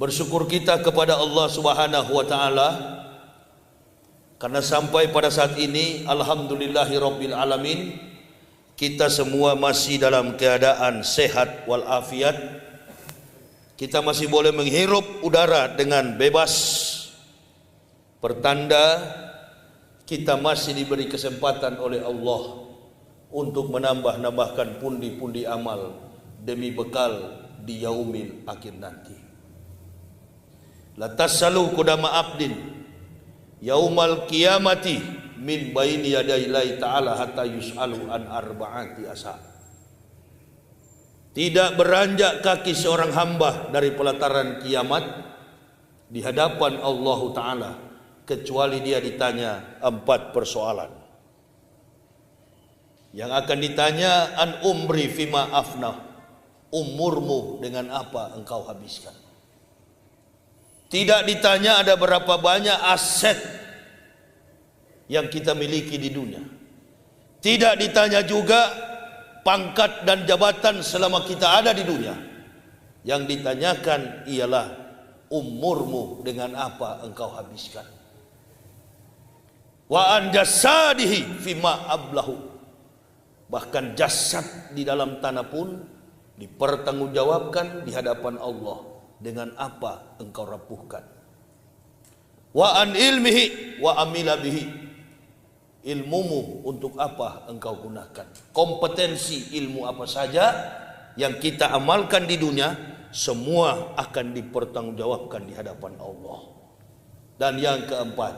Bersyukur kita kepada Allah Subhanahu wa taala karena sampai pada saat ini alhamdulillahirabbil alamin kita semua masih dalam keadaan sehat walafiat. Kita masih boleh menghirup udara dengan bebas. Pertanda kita masih diberi kesempatan oleh Allah untuk menambahkan pundi-pundi amal demi bekal di yaumil akhir nanti. La tasalu qudama abdin yaumal qiyamati min baini yadayillahi ta'ala hatta yus'alu an arba'ati asa. Tidak beranjak kaki seorang hamba dari pelataran kiamat di hadapan Allah Ta'ala kecuali dia ditanya 4 persoalan. Yang akan ditanya an umri fima afnah, umurmu dengan apa engkau habiskan. Tidak ditanya ada berapa banyak aset yang kita miliki di dunia. Tidak ditanya juga pangkat dan jabatan selama kita ada di dunia. Yang ditanyakan ialah umurmu dengan apa engkau habiskan. Wa an jasadihi fima ablahu. Bahkan jasad di dalam tanah pun dipertanggungjawabkan di hadapan Allah. Dengan apa engkau rapuhkan. Wa an ilmihi wa amila bihi. Ilmumu untuk apa engkau gunakan. Kompetensi ilmu apa saja yang kita amalkan di dunia, semua akan dipertanggungjawabkan di hadapan Allah. Dan yang keempat,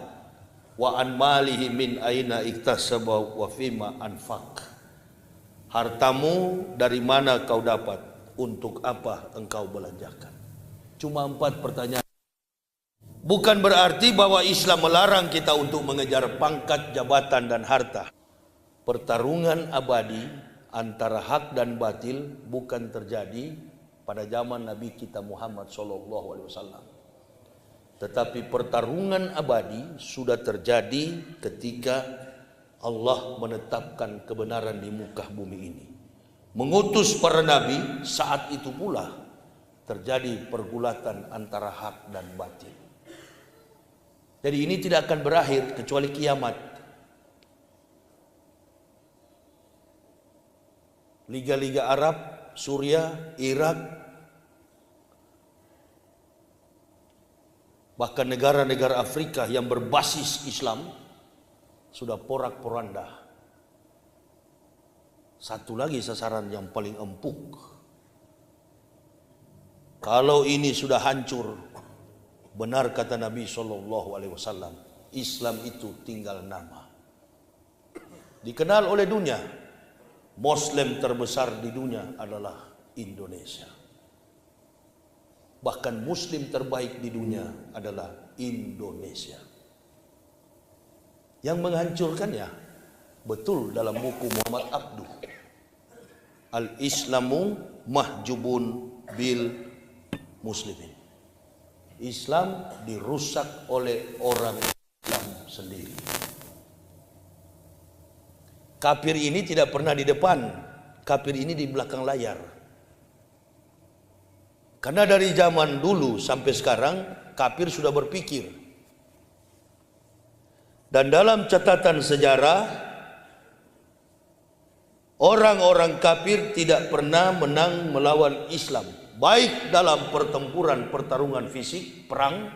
wa an malihi min aina iktasaba wa fima anfaq. Hartamu dari mana kau dapat, untuk apa engkau belanjakan. Cuma 4 pertanyaan. Bukan berarti bahwa Islam melarang kita untuk mengejar pangkat, jabatan dan harta. Pertarungan abadi antara hak dan batil bukan terjadi pada zaman Nabi kita Muhammad SAW. Tetapi pertarungan abadi sudah terjadi ketika Allah menetapkan kebenaran di muka bumi ini. Mengutus para nabi, saat itu pula terjadi pergulatan antara hak dan batil. Jadi ini tidak akan berakhir kecuali kiamat. Liga-liga Arab, Suriah, Irak, bahkan negara-negara Afrika yang berbasis Islam sudah porak-poranda. Satu lagi sasaran yang paling empuk. Kalau ini sudah hancur, benar kata Nabi SAW, Islam itu tinggal nama. Dikenal oleh dunia, Muslim terbesar di dunia adalah Indonesia. Bahkan Muslim terbaik di dunia adalah Indonesia. Yang menghancurkannya, betul dalam buku Muhammad Abduh. Al-Islamu mahjubun bil muslimin. Islam dirusak oleh orang Islam sendiri. Kafir ini tidak pernah di depan, kafir ini di belakang layar. Karena dari zaman dulu sampai sekarang kafir sudah berpikir. Dan dalam catatan sejarah, orang-orang kafir tidak pernah menang melawan Islam. Baik dalam pertarungan fisik, perang,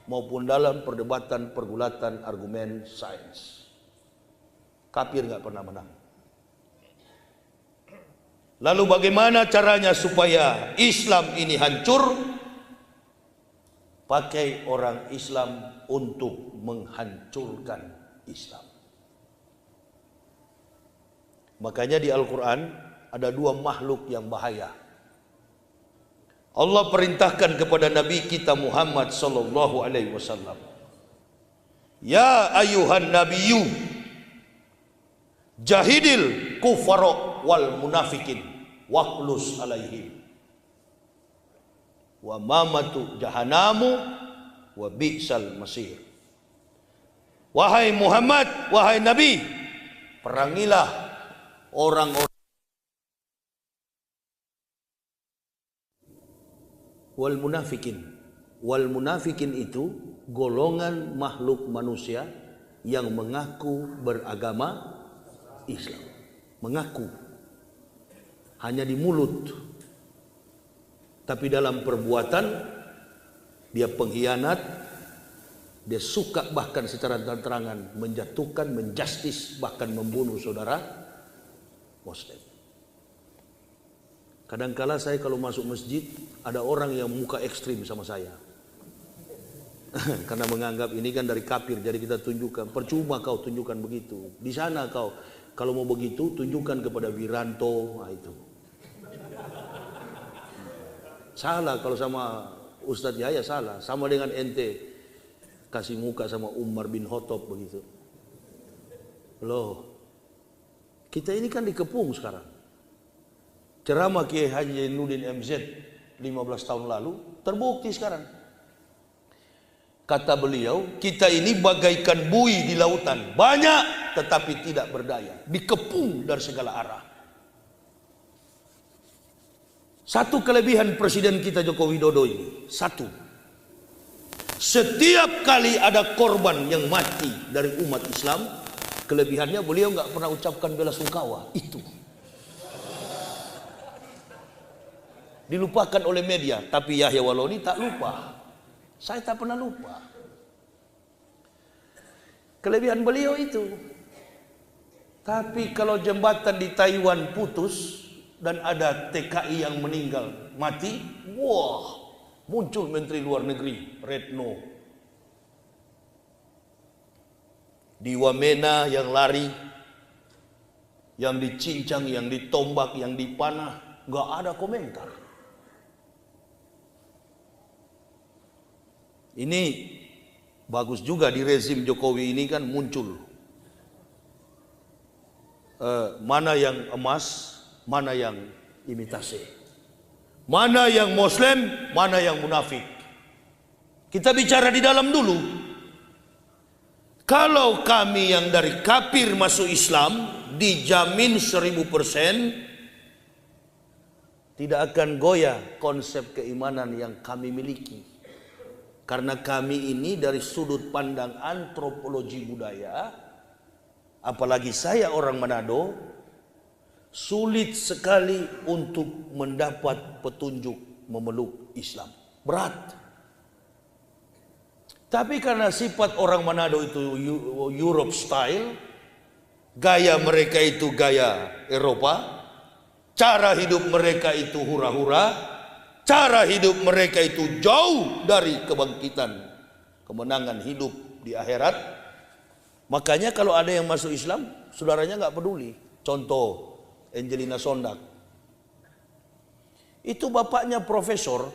maupun dalam perdebatan, pergulatan, argumen, sains. Kafir nggak pernah menang. Lalu bagaimana caranya supaya Islam ini hancur? Pakai orang Islam untuk menghancurkan Islam. Makanya di Al-Quran ada 2 makhluk yang bahaya. Allah perintahkan kepada Nabi kita Muhammad SAW. Ya ayuhan nabiyyu jahidil kufara wal munafikin waqlus alaihim wa mamatu jahannamu wa bi'sal masir. Wahai Muhammad, wahai Nabi, perangilah orang-orang wal munafikin, Wal munafikin itu golongan makhluk manusia yang mengaku beragama Islam. Mengaku. Hanya di mulut. Tapi dalam perbuatan dia pengkhianat, dia suka bahkan secara terang-terangan menjatuhkan, menjustis, bahkan membunuh saudara Muslim. Kadangkala saya kalau masuk masjid ada orang yang muka ekstrim sama saya. Karena menganggap ini kan dari kafir, jadi kita tunjukkan. Percuma kau tunjukkan begitu. Di sana kau kalau mau begitu tunjukkan kepada Wiranto, nah itu. Salah kalau sama Ustadz Yahya, salah. Sama dengan ente kasih muka sama Umar bin Khattab begitu. Loh, kita ini kan dikepung sekarang. Ceramah Kiai Haji Zainuddin MZ 15 tahun lalu terbukti sekarang. Kata beliau, kita ini bagaikan buih di lautan, banyak tetapi tidak berdaya, dikepung dari segala arah. Satu kelebihan Presiden kita Joko Widodo ini, satu, setiap kali ada korban yang mati dari umat Islam, kelebihannya beliau nggak pernah ucapkan bela sungkawa. Itu dilupakan oleh media, tapi Yahya Waloni tak lupa. Saya tak pernah lupa. Kelebihan beliau itu. Tapi kalau jembatan di Taiwan putus dan ada TKI yang meninggal mati, wah, muncul Menteri Luar Negeri Retno. Di Wamena yang lari, yang dicincang, yang ditombak, yang dipanah, nggak ada komentar. Ini bagus juga di rezim Jokowi ini kan muncul mana yang emas, mana yang imitasi, mana yang Muslim, mana yang munafik. Kita bicara di dalam dulu. Kalau kami yang dari kafir masuk Islam dijamin 1000% tidak akan goyah konsep keimanan yang kami miliki. Karena kami ini dari sudut pandang antropologi budaya, apalagi saya orang Manado, sulit sekali untuk mendapat petunjuk memeluk Islam. Berat. Tapi karena sifat orang Manado itu Europe style, gaya mereka itu gaya Eropa, cara hidup mereka itu hura-hura, cara hidup mereka itu jauh dari kebangkitan, kemenangan hidup di akhirat. Makanya kalau ada yang masuk Islam, saudaranya nggak peduli. Contoh, Angelina Sondak. Itu bapaknya profesor,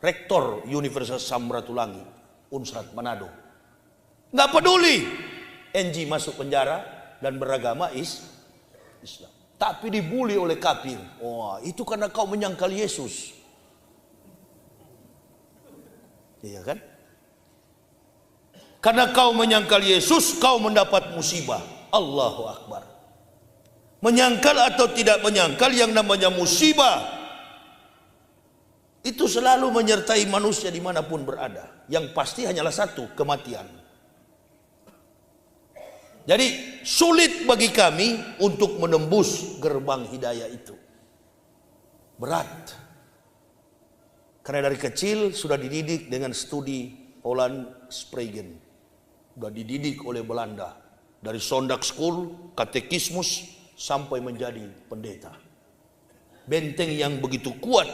rektor Universitas Samratulangi, Unsrat Manado. Nggak peduli. Angie masuk penjara dan beragama Islam. Tapi dibully oleh kafir. Wah, itu karena kau menyangkal Yesus. Iya kan? Karena kau menyangkal Yesus, kau mendapat musibah. Allahu Akbar. Menyangkal atau tidak menyangkal, yang namanya musibah itu selalu menyertai manusia dimanapun berada. Yang pasti hanyalah satu, kematian. Jadi sulit bagi kami untuk menembus gerbang hidayah itu. Berat. Karena dari kecil sudah dididik dengan studi Holland Spragen. Sudah dididik oleh Belanda. Dari Sondag School, katekismus, sampai menjadi pendeta. Benteng yang begitu kuat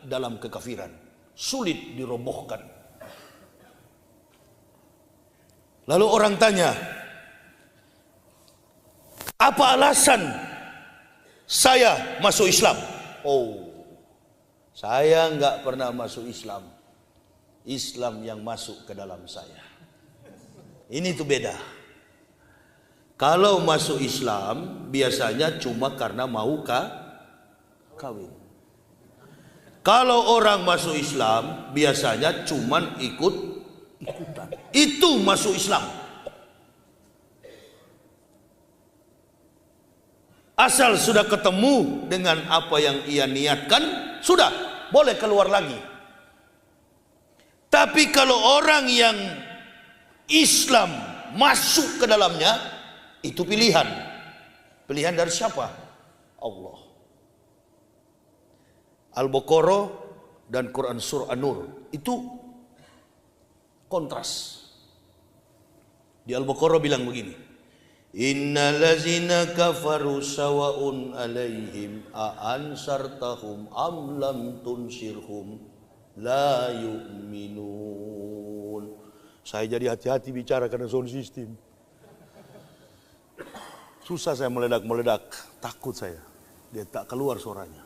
dalam kekafiran. Sulit dirobohkan. Lalu orang tanya, apa alasan saya masuk Islam? Oh, saya nggak pernah masuk Islam. Islam yang masuk ke dalam saya. Ini tuh beda. Kalau masuk Islam biasanya cuma karena mau kawin. Kalau orang masuk Islam biasanya cuma ikut-ikutan. Itu masuk Islam. Asal sudah ketemu dengan apa yang ia niatkan, sudah boleh keluar lagi. Tapi kalau orang yang Islam masuk ke dalamnya, itu pilihan. Pilihan dari siapa? Allah. Al-Baqarah dan Quran Surah An-Nur itu kontras. Di Al-Baqarah bilang begini, innal ladzina kafaru sawa'un alaihim a ansartahum am lam tunsirhum la yu'minun. Saya jadi hati-hati bicara karena sound system. Susah saya meledak, takut saya. Dia tak keluar suaranya.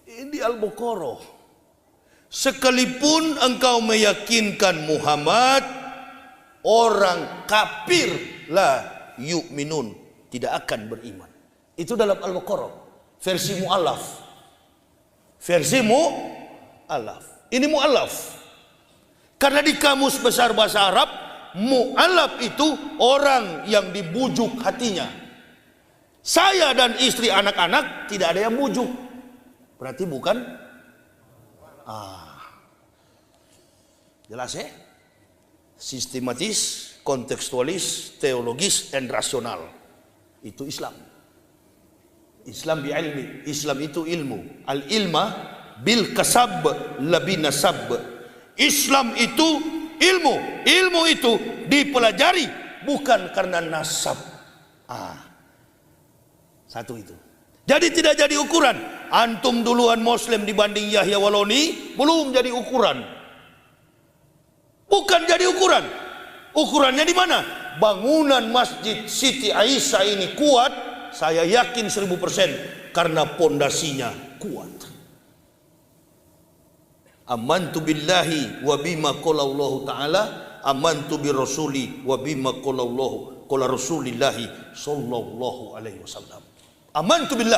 Ini Al-Baqarah. Sekalipun engkau meyakinkan Muhammad, orang kafir la yu'minun, tidak akan beriman. Itu dalam Al-Baqarah. Versi mu'alaf. Versi mu'alaf. Ini mu'alaf. Karena di kamus besar bahasa Arab, mu'alaf itu orang yang dibujuk hatinya. Saya dan istri anak-anak tidak ada yang bujuk. Berarti bukan? Jelas ya? Sistematis, kontekstualis, teologis, dan rasional. Itu Islam. Islam bi ilmi. Islam itu ilmu. Al-ilma bil kasab labi nasab. Islam itu ilmu. Ilmu itu dipelajari bukan karena nasab. Satu itu. Jadi tidak jadi ukuran. Antum duluan Muslim dibanding Yahya Waloni, belum jadi ukuran. Bukan jadi ukuran. Ukurannya di mana? Bangunan Masjid Siti Aisyah ini kuat, saya yakin 1000%, karena pondasinya kuat. Amantu billahi wa bima qala Allah Ta'ala, amantu bi rasuli wa bima qala Allah qala Rasulillahi sallallahu alaihi wasallam. Amantu billah,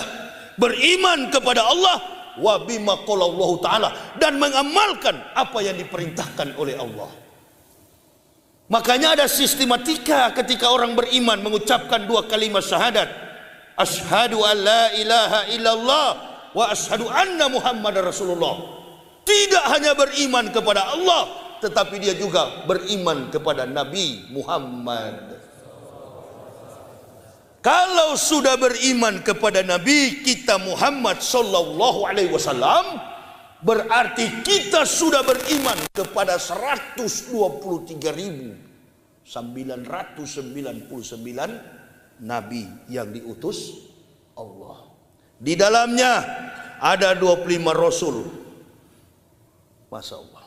beriman kepada Allah, wa bima qala Allah Ta'ala, dan mengamalkan apa yang diperintahkan oleh Allah. Makanya ada sistematika ketika orang beriman mengucapkan dua kalimat syahadat. Asyhadu an la ilaha illallah wa asyhadu anna Muhammadar Rasulullah. Tidak hanya beriman kepada Allah, tetapi dia juga beriman kepada Nabi Muhammad. Kalau sudah beriman kepada Nabi kita Muhammad sallallahu alaihi wasallam, berarti kita sudah beriman kepada 123.999 Nabi yang diutus Allah. Di dalamnya ada 25 Rasul. Masya Allah.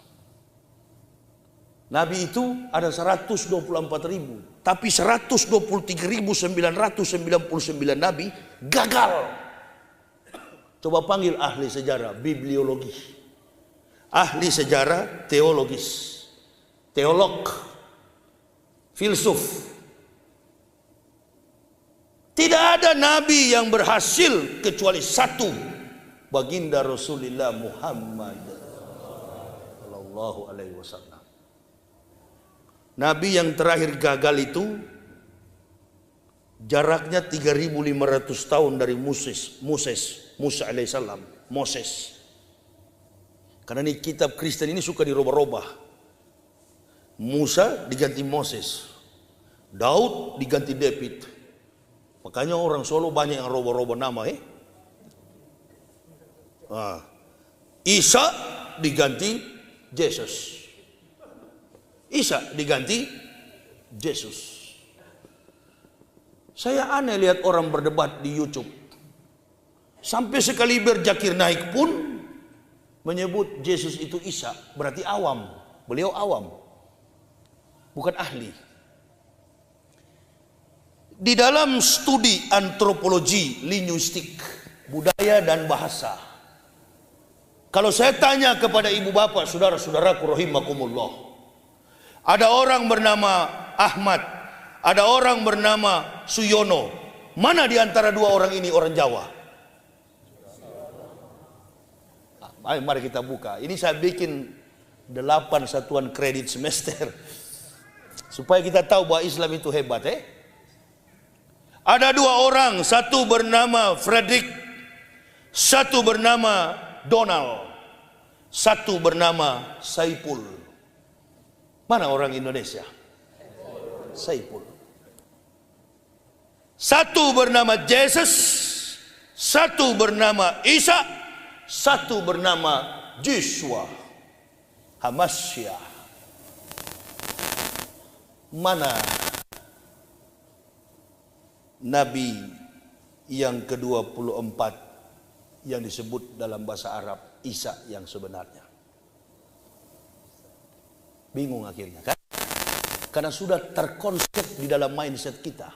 Nabi itu ada 124.000. Tapi 123.999 Nabi gagal. Coba panggil ahli sejarah, bibliologi. Ahli sejarah, teologis. Teolog. Filsuf. Tidak ada Nabi yang berhasil kecuali satu. Baginda Rasulullah Muhammad sallallahu alaihi wasallam. Nabi yang terakhir gagal itu jaraknya 3.500 tahun dari Musa alaihissalam. Moses. Karena ini kitab Kristen ini suka dirubah-rubah. Musa diganti Moses, Daud diganti David. Makanya orang Solo banyak yang rubah-rubah nama. Isa diganti Yesus. Isa diganti Yesus. Saya aneh lihat orang berdebat di YouTube. Sampai sekali Zakir Naik pun menyebut Yesus itu Isa. Berarti awam. Beliau awam, bukan ahli. Di dalam studi antropologi linguistik, budaya dan bahasa, kalau saya tanya kepada ibu bapak, saudara-saudaraku rahimakumullah, ada orang bernama Ahmad, ada orang bernama Suyono. Mana di antara dua orang ini orang Jawa? Ayo mari kita buka. Ini saya bikin 8 satuan kredit semester supaya kita tahu bahwa Islam itu hebat. Ada dua orang, satu bernama Frederick, satu bernama Donald, satu bernama Saipul. Mana orang Indonesia? Saiful. Satu bernama Jesus, satu bernama Isa, satu bernama Joshua Hamasya. Mana Nabi yang ke-24 yang disebut dalam bahasa Arab Isa yang sebenarnya? Bingung akhirnya kan? Karena sudah terkonsep di dalam mindset kita.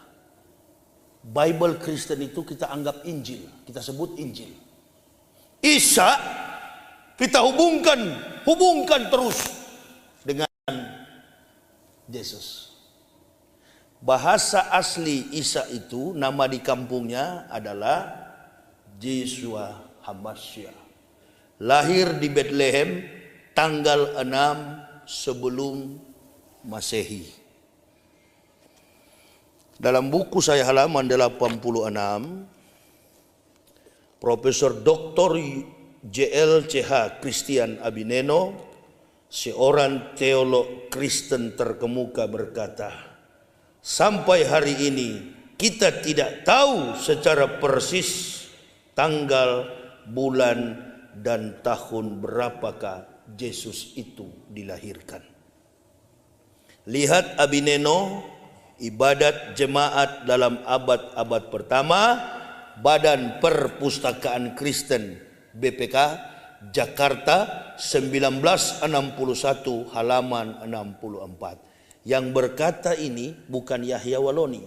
Bible Kristen itu kita anggap Injil, kita sebut Injil. Isa kita hubungkan terus dengan Yesus. Bahasa asli Isa itu, nama di kampungnya adalah Joshua Hamasya. Lahir di Bethlehem tanggal 6 sebelum Masehi. Dalam buku saya halaman 86, Profesor Dr. J.L.C.H. Christian Abineno, seorang teolog Kristen terkemuka, berkata, sampai hari ini kita tidak tahu secara persis tanggal, bulan, dan tahun berapakah Yesus itu dilahirkan. Lihat Abineno, ibadat jemaat dalam abad-abad pertama, Badan Perpustakaan Kristen BPK, Jakarta 1961 halaman 64. Yang berkata ini bukan Yahya Waloni.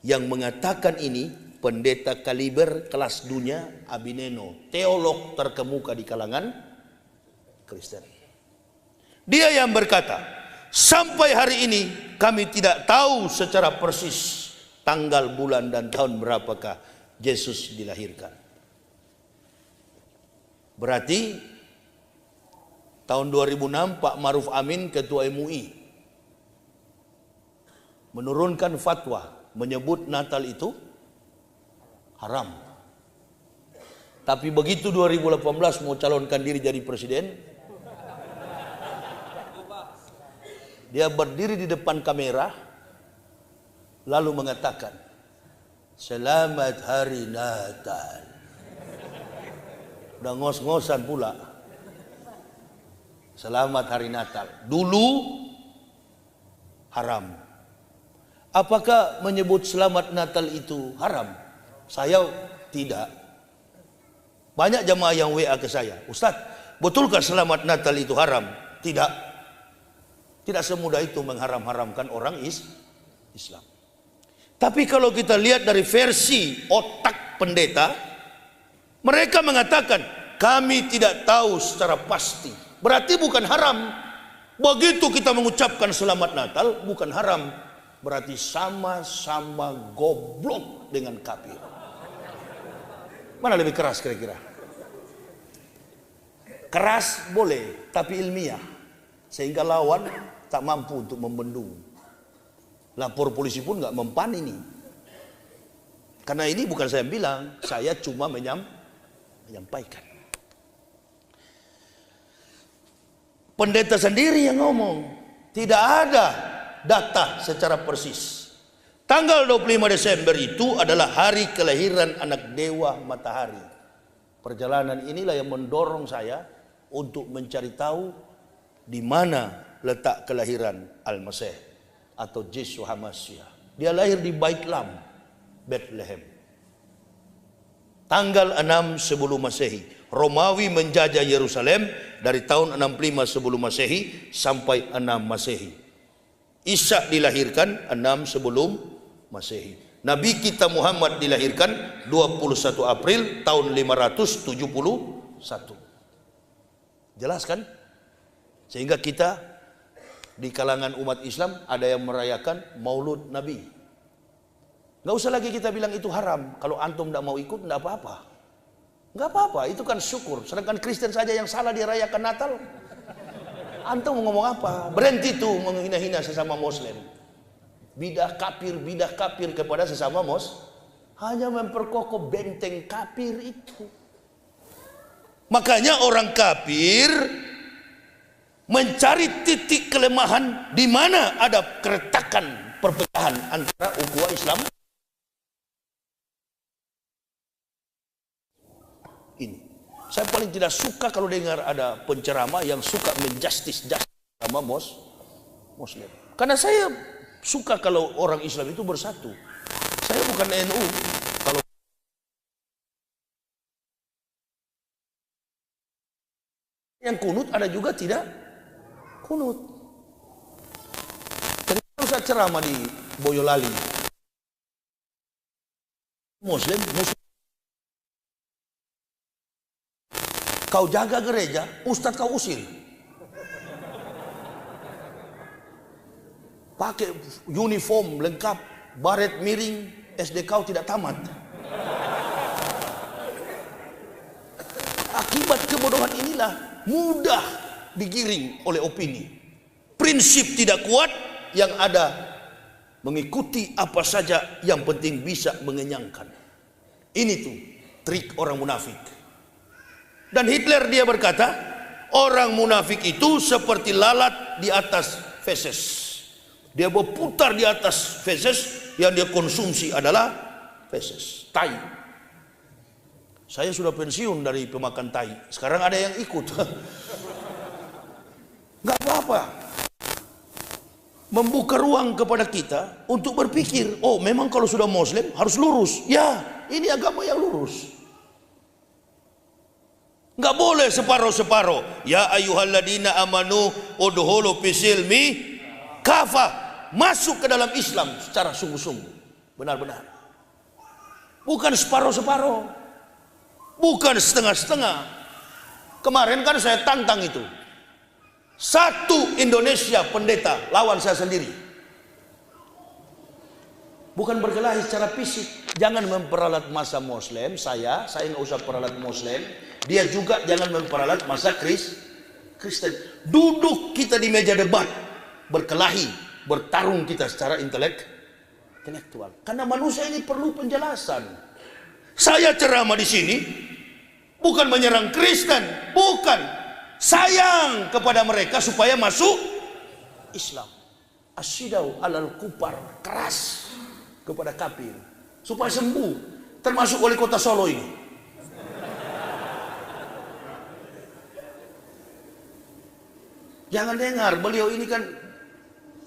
Yang mengatakan ini pendeta kaliber kelas dunia Abineno, teolog terkemuka di kalangan Kristen. Dia yang berkata, sampai hari ini kami tidak tahu secara persis tanggal, bulan, dan tahun berapakah Yesus dilahirkan. Berarti tahun 2006 Pak Maruf Amin, Ketua MUI, menurunkan fatwa menyebut Natal itu haram. Tapi begitu 2018 mau calonkan diri jadi presiden, dia berdiri di depan kamera lalu mengatakan, selamat hari Natal. Udah ngos-ngosan pula. Selamat hari Natal. Dulu haram. Apakah menyebut selamat Natal itu haram? Saya tidak. Banyak jamaah yang WA ke saya, Ustaz, betulkah selamat Natal itu haram? Tidak. Tidak semudah itu mengharam-haramkan orang Islam. Tapi kalau kita lihat dari versi otak pendeta, mereka mengatakan kami tidak tahu secara pasti. Berarti bukan haram. Begitu kita mengucapkan selamat Natal bukan haram. Berarti sama-sama goblok dengan kafir. Mana lebih keras kira-kira? Keras boleh, tapi ilmiah. Sehingga lawan tak mampu untuk membendung. Lapor polisi pun nggak mempan ini. Karena ini bukan saya bilang, saya cuma menyampaikan. Pendeta sendiri yang ngomong, tidak ada data secara persis. Tanggal 25 Desember itu adalah hari kelahiran anak dewa matahari. Perjalanan inilah yang mendorong saya untuk mencari tahu di mana letak kelahiran Al-Masih atau Yesus Hamasya. Dia lahir di Baitlam, Bethlehem. Tanggal 6 sebelum Masehi. Romawi menjajah Yerusalem dari tahun 65 sebelum Masehi sampai 6 Masehi. Isa dilahirkan 6 sebelum Masehi. Nabi kita Muhammad dilahirkan 21 April tahun 571. Jelas kan? Sehingga kita di kalangan umat Islam ada yang merayakan Maulud Nabi. Nggak usah lagi kita bilang itu haram. Kalau antum tidak mau ikut, tidak apa-apa. Nggak apa-apa, itu kan syukur. Sedangkan Kristen saja yang salah dirayakan Natal. Antum mau ngomong apa? Berhenti tuh menghina-hina sesama Muslim. Bidah kafir kepada sesama hanya memperkokoh benteng kafir itu. Makanya orang kafir mencari titik kelemahan di mana ada keretakan perpecahan antara ukhuwah Islam ini. Saya paling tidak suka kalau dengar ada penceramah yang suka menjustis sama Muslim. Karena saya suka kalau orang Islam itu bersatu. Saya bukan NU. Kalau yang kunut ada juga tidak kunut. Jadi kalau saya ceramah di Boyolali, Muslim, kau jaga gereja, ustadz kau usir. Pakai uniform lengkap, baret miring, SD kau tidak tamat. Akibat kebodohan inilah mudah digiring oleh opini. Prinsip tidak kuat, yang ada mengikuti apa saja yang penting bisa mengenyangkan. Ini tuh trik orang munafik. Dan Hitler dia berkata, orang munafik itu seperti lalat di atas feses. Dia berputar di atas feses, yang dia konsumsi adalah feses, tai. Saya sudah pensiun dari pemakan tai. Sekarang ada yang ikut. Nggak apa-apa. Membuka ruang kepada kita untuk berpikir, oh memang kalau sudah Muslim harus lurus. Ya, ini agama yang lurus. Nggak boleh separuh-separuh. Ya ayyuhalladzina amanu udhulu fisilmi kafah. Masuk ke dalam Islam secara sungguh-sungguh, benar-benar. Bukan separuh-separuh, bukan setengah-setengah. Kemarin kan saya tantang itu. Satu Indonesia pendeta lawan saya sendiri. Bukan berkelahi secara fisik. Jangan memperalat masa Muslim. Saya nggak usah peralat Muslim. Dia juga jangan memperalat masa Kristen. Duduk kita di meja debat, berkelahi, bertarung kita secara intelektual. Karena manusia ini perlu penjelasan. Saya ceramah di sini bukan menyerang Kristen, bukan. Sayang kepada mereka supaya masuk Islam. Asyidau alal kupar, keras kepada kafir supaya sembuh. Termasuk wali kota Solo ini. Jangan dengar, beliau ini kan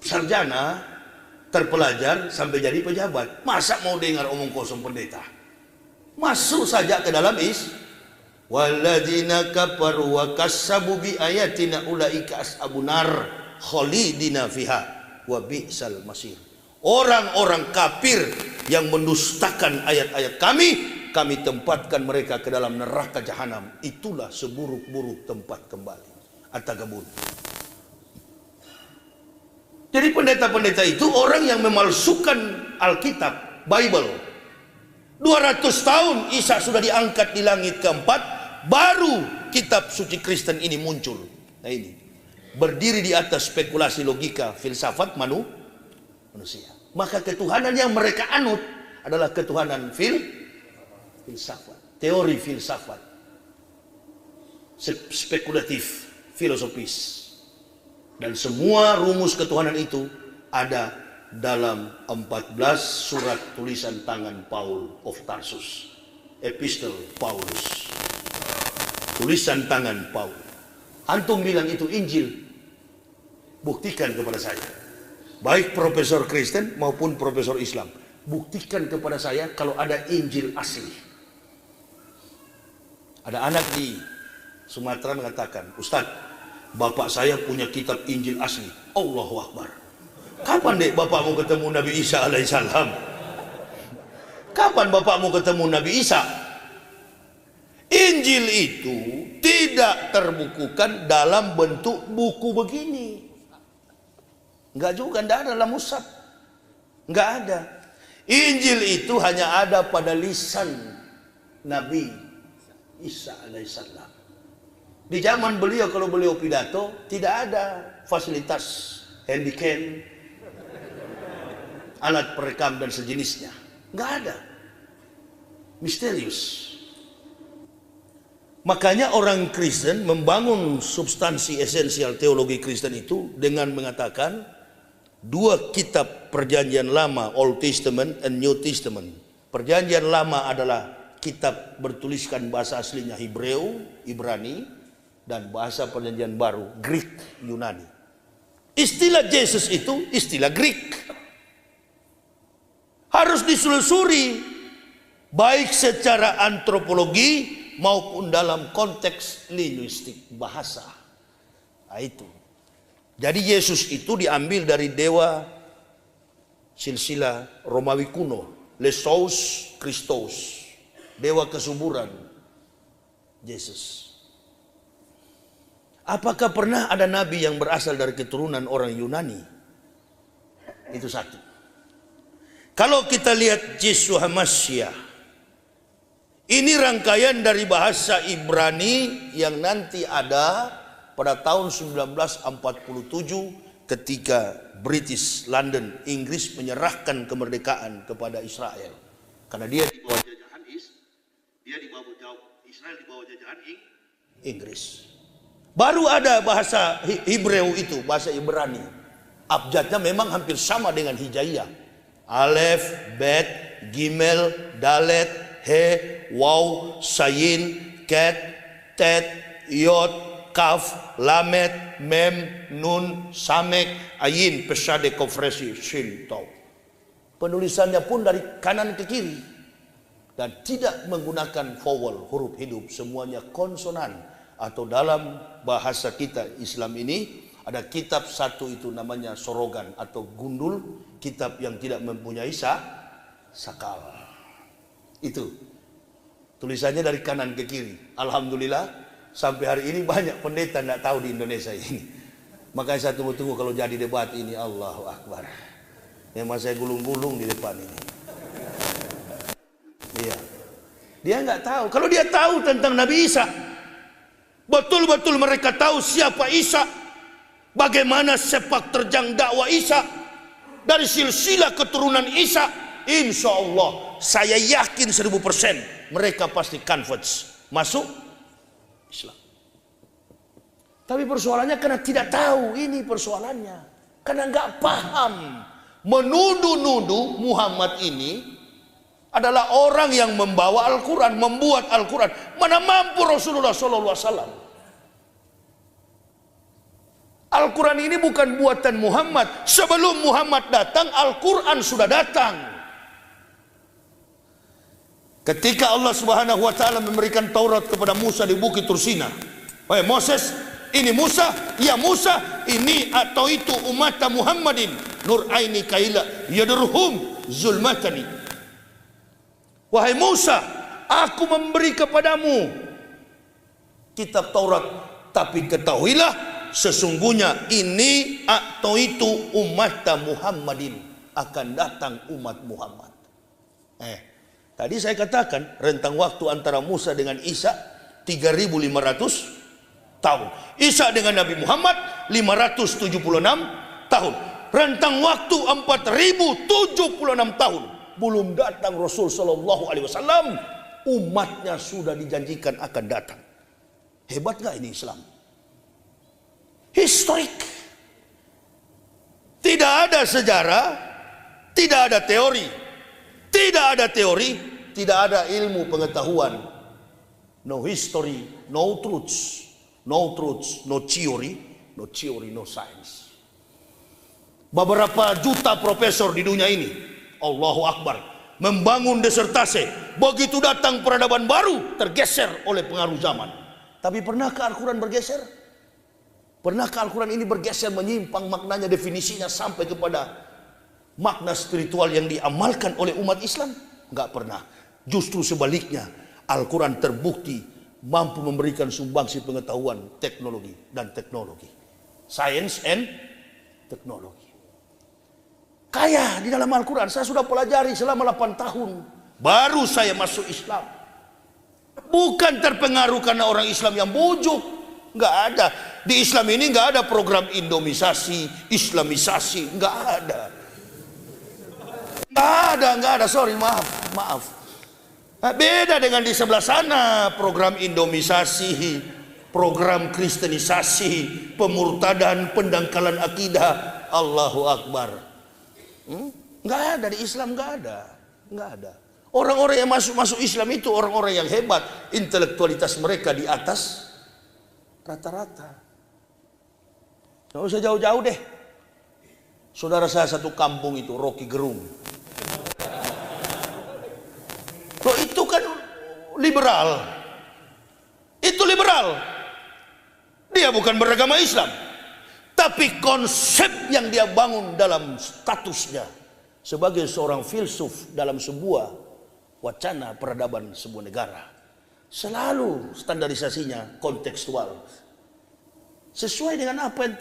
sarjana, terpelajar sampai jadi pejabat. Masa mau dengar omong kosong pendeta? Masuk saja ke dalam walladzina kafaru wa kassabu bi ayatina ulaika ashabun nar khalidina fiha wa bi'sal masir. Orang-orang kafir yang mendustakan ayat-ayat kami tempatkan mereka ke dalam neraka jahanam. Itulah seburuk-buruk tempat kembali. At-Tagabun. Jadi pendeta-pendeta itu orang yang memalsukan Alkitab, Bible. 200 tahun Isa sudah diangkat di langit keempat, baru kitab suci Kristen ini muncul. Nah ini, berdiri di atas spekulasi logika, filsafat manusia. Maka ketuhanan yang mereka anut adalah ketuhanan filsafat, teori filsafat, spekulatif, filosofis. Dan semua rumus ketuhanan itu ada dalam 14 surat tulisan tangan Paul of Tarsus, Epistle Paulus, tulisan tangan Paul. Antum bilang itu Injil, buktikan kepada saya. Baik profesor Kristen maupun profesor Islam, buktikan kepada saya kalau ada Injil asli. Ada anak di Sumatera mengatakan, Ustadz, bapak saya punya kitab Injil asli. Allahu Akbar. Kapan dek bapakmu ketemu Nabi Isa alaihissalam? Kapan bapakmu ketemu Nabi Isa? Injil itu tidak terbukukan dalam bentuk buku begini. Enggak juga, enggak ada dalam mushaf. Enggak ada. Injil itu hanya ada pada lisan Nabi Isa alaihissalam. Di zaman beliau, kalau beliau pidato, tidak ada fasilitas handycam, alat perekam dan sejenisnya. Nggak ada. Misterius. Makanya orang Kristen membangun substansi esensial teologi Kristen itu dengan mengatakan dua kitab perjanjian lama, Old Testament and New Testament. Perjanjian lama adalah kitab bertuliskan bahasa aslinya Hebreu, Ibrani, dan bahasa perjanjian baru Greek, Yunani. Istilah Yesus itu istilah Greek. Harus ditelusuri baik secara antropologi maupun dalam konteks linguistik bahasa. Nah, itu. Jadi Yesus itu diambil dari dewa silsilah Romawi kuno, Lesos Christos, dewa kesuburan Yesus. Apakah pernah ada nabi yang berasal dari keturunan orang Yunani? Itu satu. Kalau kita lihat Yeshua Mashiach, ini rangkaian dari bahasa Ibrani yang nanti ada pada tahun 1947 ketika British London, Inggris menyerahkan kemerdekaan kepada Israel. Karena dia di bawah jajahan Israel di bawah jajahan Inggris. Baru ada bahasa Hebreu itu, bahasa Ibrani. Abjadnya memang hampir sama dengan Hijaiyah. Alef, Bet, Gimel, Dalet, He, Waw, Sayin, Ket, Tet, Yod, Kaf, Lamet, Mem, Nun, Samek, Ayin, Pesade, Kofresi, Shin, Tau. Penulisannya pun dari kanan ke kiri. Dan tidak menggunakan vowel, huruf hidup. Semuanya konsonan. Atau dalam bahasa kita Islam ini, ada kitab satu itu namanya Sorogan atau Gundul. Kitab yang tidak mempunyai sakal. Itu tulisannya dari kanan ke kiri. Alhamdulillah sampai hari ini banyak pendeta tidak tahu di Indonesia ini. Makanya saya tunggu-tunggu kalau jadi debat ini. Allahu Akbar. Memang saya gulung-gulung di depan ini. Iya. Dia nggak tahu. Kalau dia tahu tentang Nabi Isa, betul-betul mereka tahu siapa Isa, bagaimana sepak terjang dakwah Isa dari silsilah keturunan Isa. Insya Allah saya yakin 1000% mereka pasti converts, masuk Islam. Tapi persoalannya karena tidak tahu, ini persoalannya. Karena nggak paham. Menuduh-nuduh Muhammad ini adalah orang yang membawa Al-Quran, membuat Al-Quran. Mana mampu Rasulullah SAW. Al-Quran ini bukan buatan Muhammad. Sebelum Muhammad datang, Al-Quran sudah datang. Ketika Allah Subhanahu wa taala memberikan Taurat kepada Musa di Bukit Tursina. Wahai Moses, ini Musa, ya Musa, ini atau itu umat Muhammadin, nur aini kaila yadurhum zulmatani. Wahai Musa, aku memberi kepadamu kitab Taurat, tapi ketahuilah sesungguhnya ini atau itu umat Muhammadin, akan datang umat Muhammad. Tadi saya katakan rentang waktu antara Musa dengan Isa 3.500 tahun. Isa dengan Nabi Muhammad 576 tahun. Rentang waktu 4.076 tahun. Belum datang Rasul Sallallahu Alaihi Wasallam, umatnya sudah dijanjikan akan datang. Hebat gak ini Islam? Historik. Tidak ada sejarah, tidak ada teori. Tidak ada teori, tidak ada ilmu pengetahuan. No history, no truths. No truths, no theory, no theory, no science. Beberapa juta profesor di dunia ini, Allahu Akbar, membangun disertasi. Begitu datang peradaban baru, tergeser oleh pengaruh zaman. Tapi pernahkah Al-Quran bergeser? Pernahkah Al-Quran ini bergeser, menyimpang maknanya, definisinya sampai kepada makna spiritual yang diamalkan oleh umat Islam? Enggak pernah. Justru sebaliknya, Al-Quran terbukti mampu memberikan sumbangsi pengetahuan, teknologi dan teknologi. Science and teknologi. Kaya di dalam Al-Quran. Saya sudah pelajari selama 8 tahun. Baru saya masuk Islam. Bukan terpengaruh karena orang Islam yang bujuk. Enggak ada. Di Islam ini enggak ada program Indomisasi, Islamisasi. Enggak ada. Enggak ada. Sorry, maaf. Nah, beda dengan di sebelah sana, program Indomisasi, program Kristenisasi, pemurtadan, pendangkalan akidah. Allahu Akbar. Nggak ada di Islam, nggak ada, nggak ada. Orang-orang yang masuk Islam itu orang-orang yang hebat, intelektualitas mereka di atas rata-rata. Nggak usah jauh-jauh deh. Saudara saya satu kampung itu, Rocky Gerung. Loh, itu kan liberal. Itu liberal. Dia bukan beragama Islam. Tapi konsep yang dia bangun dalam statusnya sebagai seorang filsuf dalam sebuah wacana peradaban sebuah negara, selalu standarisasinya kontekstual. Sesuai dengan apa yang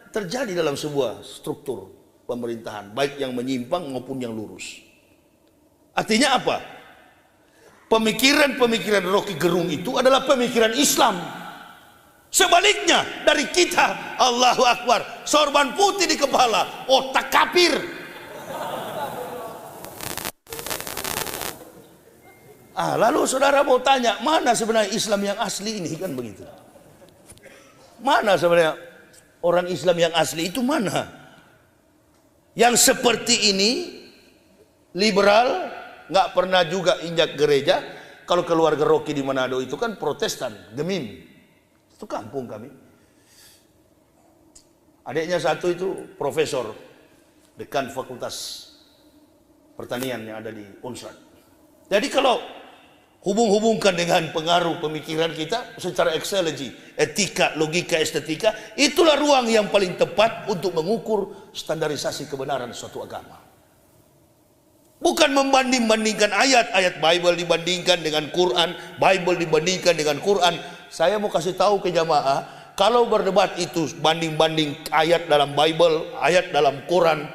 terjadi dalam sebuah struktur pemerintahan, baik yang menyimpang maupun yang lurus. Artinya apa? Pemikiran-pemikiran Rocky Gerung itu adalah pemikiran Islam. Sebaliknya dari kita, Allahu Akbar, sorban putih di kepala, otak kafir. Lalu saudara mau tanya, mana sebenarnya Islam yang asli ini, kan begitu? Mana sebenarnya orang Islam yang asli itu mana? Yang seperti ini, liberal, nggak pernah juga injak gereja. Kalau keluarga Rocky di Manado itu kan Protestan, Gemim. Itu kampung kami. Adiknya satu itu profesor, dekan fakultas pertanian yang ada di Unsrat. Jadi kalau hubung-hubungkan dengan pengaruh pemikiran kita secara eksologi, etika, logika, estetika, itulah ruang yang paling tepat untuk mengukur standarisasi kebenaran suatu agama. Bukan membanding-bandingkan ayat-ayat Bible dibandingkan dengan Quran, Bible dibandingkan dengan Quran. Saya mau kasih tahu ke jamaah, kalau berdebat itu banding-banding ayat dalam Bible, ayat dalam Quran,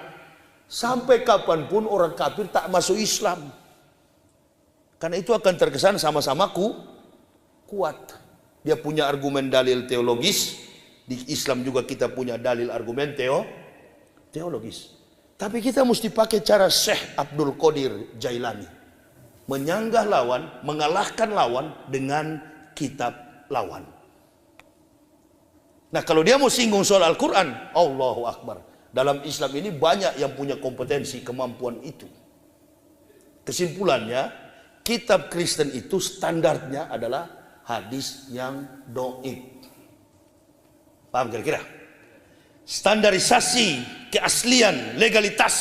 sampai kapanpun orang kafir tak masuk Islam. Karena itu akan terkesan sama-sama kuat. Dia punya argumen dalil teologis, di Islam juga kita punya dalil argumen teologis. Tapi kita mesti pakai cara Syekh Abdul Qadir Jailani. Menyanggah lawan, mengalahkan lawan dengan kitab lawan. Nah, kalau dia mau singgung soal Al-Quran, Allahu Akbar. Dalam Islam ini banyak yang punya kompetensi, kemampuan itu. Kesimpulannya, kitab Kristen itu standarnya adalah hadis yang dhaif. Paham kira-kira? Standarisasi keaslian legalitas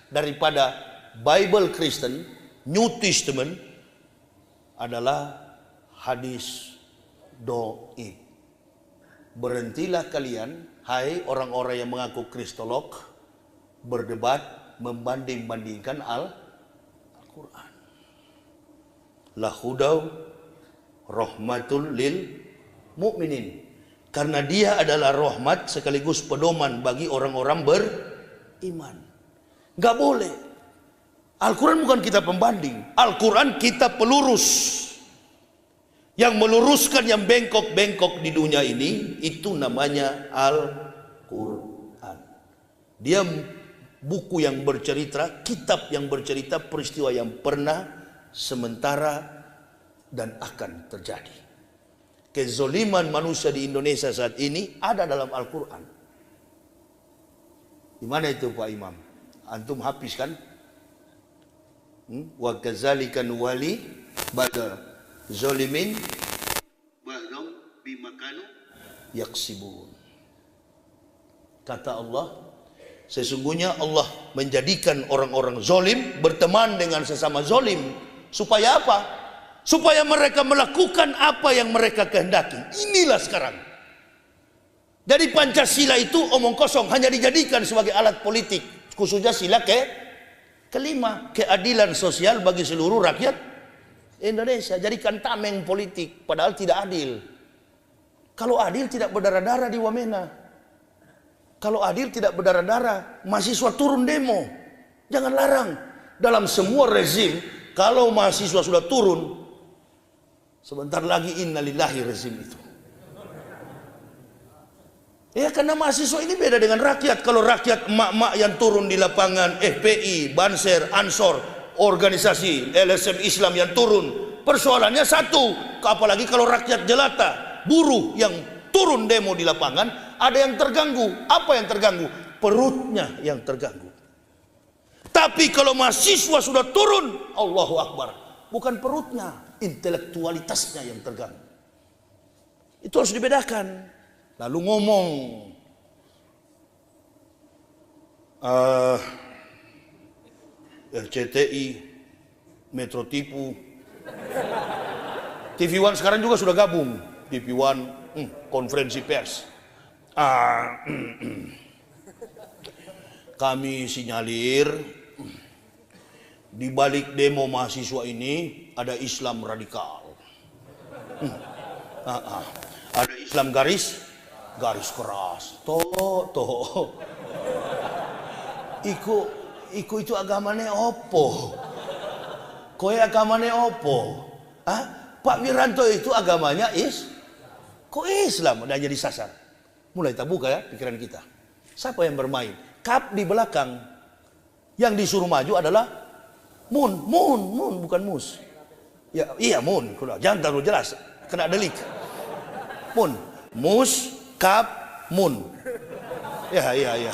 daripada Bible Kristen, New Testament adalah hadis dhaif. Berhentilah kalian, hai orang-orang yang mengaku kristolog, berdebat membanding-bandingkan Al-Quran. Lahudau rahmatul lil mu'minin. Karena dia adalah rahmat sekaligus pedoman bagi orang-orang beriman. Gak boleh. Al-Quran bukan kitab pembanding. Al-Quran kitab pelurus. Yang meluruskan yang bengkok-bengkok di dunia ini, itu namanya Al-Quran. Dia buku yang bercerita, kitab yang bercerita peristiwa yang pernah, sementara, dan akan terjadi. Kezoliman manusia di Indonesia saat ini ada dalam Al-Quran. Di mana itu Pak Imam? Antum habis kan? Wa kadzalika nuwali ba'da zolimin ba'dhum bima kanu yaksibun. Kata Allah, sesungguhnya Allah menjadikan orang-orang zolim berteman dengan sesama zolim. Supaya apa? Supaya mereka melakukan apa yang mereka kehendaki. Inilah sekarang. Jadi Pancasila itu omong kosong, hanya dijadikan sebagai alat politik. Khususnya sila kelima, keadilan sosial bagi seluruh rakyat Indonesia. Jadikan tameng politik, padahal tidak adil. Kalau adil tidak berdarah-darah di Wamena. Kalau adil tidak berdarah-darah, mahasiswa turun demo. Jangan larang. Dalam semua rezim, kalau mahasiswa sudah turun, sebentar lagi innalillahi rezim itu. Ya, karena mahasiswa ini beda dengan rakyat. Kalau rakyat emak-emak yang turun di lapangan, FPI, Banser, Ansor, organisasi LSM Islam yang turun, persoalannya satu, apalagi kalau rakyat jelata, buruh yang turun demo di lapangan, ada yang terganggu. Apa yang terganggu? Perutnya yang terganggu. Tapi kalau mahasiswa sudah turun, Allahu Akbar, bukan perutnya, intelektualitasnya yang terganggu. Itu harus dibedakan. Lalu ngomong, RCTI, Metro Tipu, TV One sekarang juga sudah gabung. TV One konferensi pers. Kami sinyalir di balik demo mahasiswa ini ada Islam radikal. Ada Islam garis keras. Toh. Iku itu agamane opo? Koe agamane opo? Pak Wiranto itu agamanya kok Islam? Udah jadi sasar. Mulai terbuka ya pikiran kita. Siapa yang bermain? Kap di belakang. Yang disuruh maju adalah Mun, bukan Mus. Ya, iya Mun. Jangan terlalu jelas, kena delik. Mun, Mus, Kap, Mun. Ya.